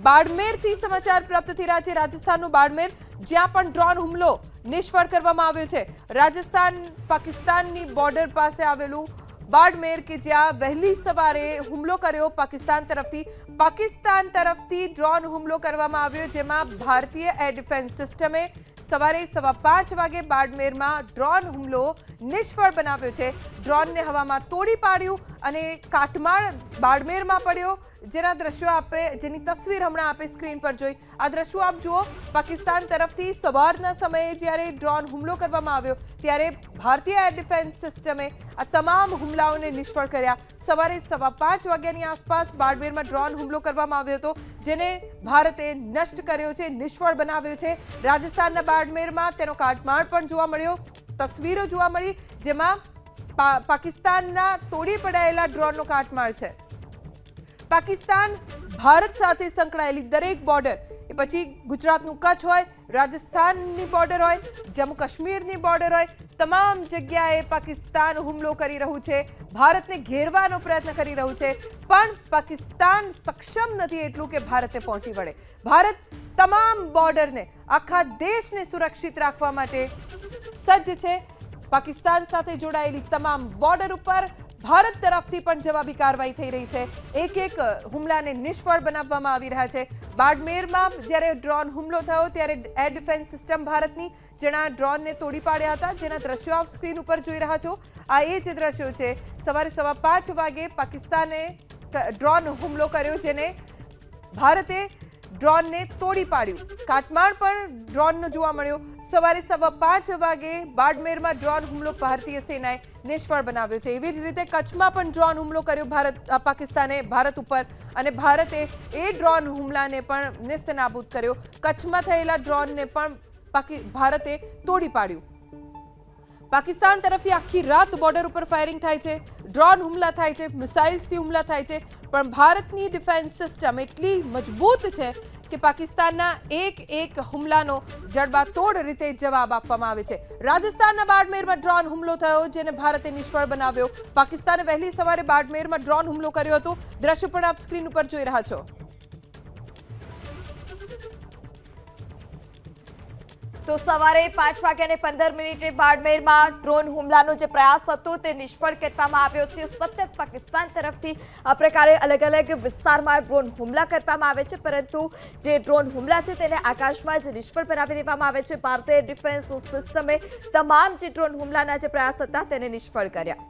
બાડમેરથી સમાચાર પ્રાપ્ત થઈ રહ્યા છે। રાજસ્થાનનું બાડમેર, જ્યાં પણ ડ્રોન હુમલો નિષ્ફળ કરવામાં આવ્યો છે। રાજસ્થાન પાકિસ્તાનની બોર્ડર પાસે આવેલું બાડમેર કે જ્યાં વહેલી સવારે હુમલો કર્યો પાકિસ્તાન તરફથી ડ્રોન હુમલો કરવામાં આવ્યો, જેમાં ભારતીય એર ડિફેન્સ સિસ્ટમે સવારે 5:15 વાગે બાડમેરમાં ડ્રોન હુમલો નિષ્ફળ બનાવ્યો છે। ડ્રોનને હવામાં તોડી પાડ્યું અને કાટમાળ બાડમેરમાં પડ્યો, જેના દ્રશ્યો જેની તસવીર હમણાં આપે સ્ક્રીન પર જોઈ। આ દ્રશ્યો આપ જુઓ, પાકિસ્તાન તરફથી સવારના સમયે જ્યારે ડ્રોન હુમલો કરવામાં આવ્યો ત્યારે ભારતીય એર ડિફેન્સ સિસ્ટમે આ તમામ હુમલાઓને નિષ્ફળ કર્યા। સવારે 5:15 વાગ્યાની આસપાસ બાડમેરમાં ડ્રોન હુમલો કરવામાં આવ્યો હતો, જેને ભારતે નષ્ટ કર્યો છે, નિષ્ફળ બનાવ્યો છે। રાજસ્થાનના બાડમેરમાં તેનો કાટમાળ પણ જોવા મળ્યો, તસવીરો જોવા મળી, જેમાં પાકિસ્તાનના તોડી પડાયેલા ડ્રોનનો કાટમાળ છે। પાકિસ્તાન ભારત સાથે સંકળાયેલી દરેક બોર્ડર, એ પછી ગુજરાતનું કચ્છ હોય, રાજસ્થાનની બોર્ડર હોય, જમ્મુ કાશ્મીરની બોર્ડર હોય, તમામ જગ્યાએ પાકિસ્તાન હુમલો કરી રહ્યું છે, ભારતને ઘેરવાનો પ્રયત્ન કરી રહ્યું છે, પણ પાકિસ્તાન સક્ષમ નથી એટલું કે ભારતે પહોંચી વળે। ભારત તમામ બોર્ડરને, આખા દેશને સુરક્ષિત રાખવા માટે સજ્જ છે। પાકિસ્તાન સાથે જોડાયેલી તમામ બોર્ડર ઉપર ભારત તરફથી પણ જવાબી કાર્યવાહી થઈ રહી છે। એક હુમલાને નિષ્ફળ બનાવવામાં આવી રહ્યા છે। બાડમેરમાં જ્યારે ડ્રોન હુમલો થયો ત્યારે એર ડિફેન્સ સિસ્ટમ ભારતની જેના ડ્રોનને તોડી પાડ્યા હતા, જેના દ્રશ્યો આપ સ્ક્રીન ઉપર જોઈ રહ્યા છો। આ એ જ દ્રશ્યો છે, સવારે 5:15 વાગે પાકિસ્તાને ડ્રોન હુમલો કર્યો, જેને ભારતે ડ્રોનને તોડી પાડ્યું, કાટમાળ પણ ડ્રોનનો જોવા મળ્યો। સવારે 5:15 વાગે બાડમેરમાં ડ્રોન હુમલો ભારતીય સેનાએ નિષ્ફળ બનાવ્યો છે। એવી જ રીતે કચ્છમાં પણ ડ્રોન હુમલો કર્યો પાકિસ્તાને ભારત ઉપર, અને ભારતે એ ડ્રોન હુમલાને પણ નેસ્તનાબૂદ કર્યો। કચ્છમાં થયેલા ડ્રોનને પણ ભારતે તોડી પાડ્યું। પાકિસ્તાન તરફથી આખી રાત બોર્ડર ઉપર ફાયરિંગ થાય છે, ડ્રોન હુમલા થાય છે, મિસાઇલ્સથી હુમલા થાય છે, પણ ભારતની ડિફેન્સ સિસ્ટમ એટલી મજબૂત છે કે પાકિસ્તાનના એક હુમલાનો જડબાતોડ રીતે જવાબ આપવામાં આવે છે। રાજસ્થાનના બાડમેરમાં ડ્રોન હુમલો થયો, જેને ભારતે નિષ્ફળ બનાવ્યો। પાકિસ્તાને વહેલી સવારે બાડમેરમાં ડ્રોન હુમલો કર્યો હતો, દ્રશ્ય પણ આપ સ્ક્રીન ઉપર જોઈ રહ્યા છો। તો સવારે 5:15 બાડમેરમાં ડ્રોન હુમલાનો જે પ્રયાસ હતો તે નિષ્ફળ કરવામાં આવ્યો છે। સતત પાકિસ્તાન તરફથી આ પ્રકારે અલગ અલગ વિસ્તારમાં ડ્રોન હુમલા કરવામાં આવે છે, પરંતુ જે ડ્રોન હુમલા છે તેને આકાશમાં જ નિષ્ફળ બનાવી દેવામાં આવે છે। ભારતીય ડિફેન્સ સિસ્ટમે તમામ જે ડ્રોન હુમલાના જે પ્રયાસ હતા તેને નિષ્ફળ કર્યા।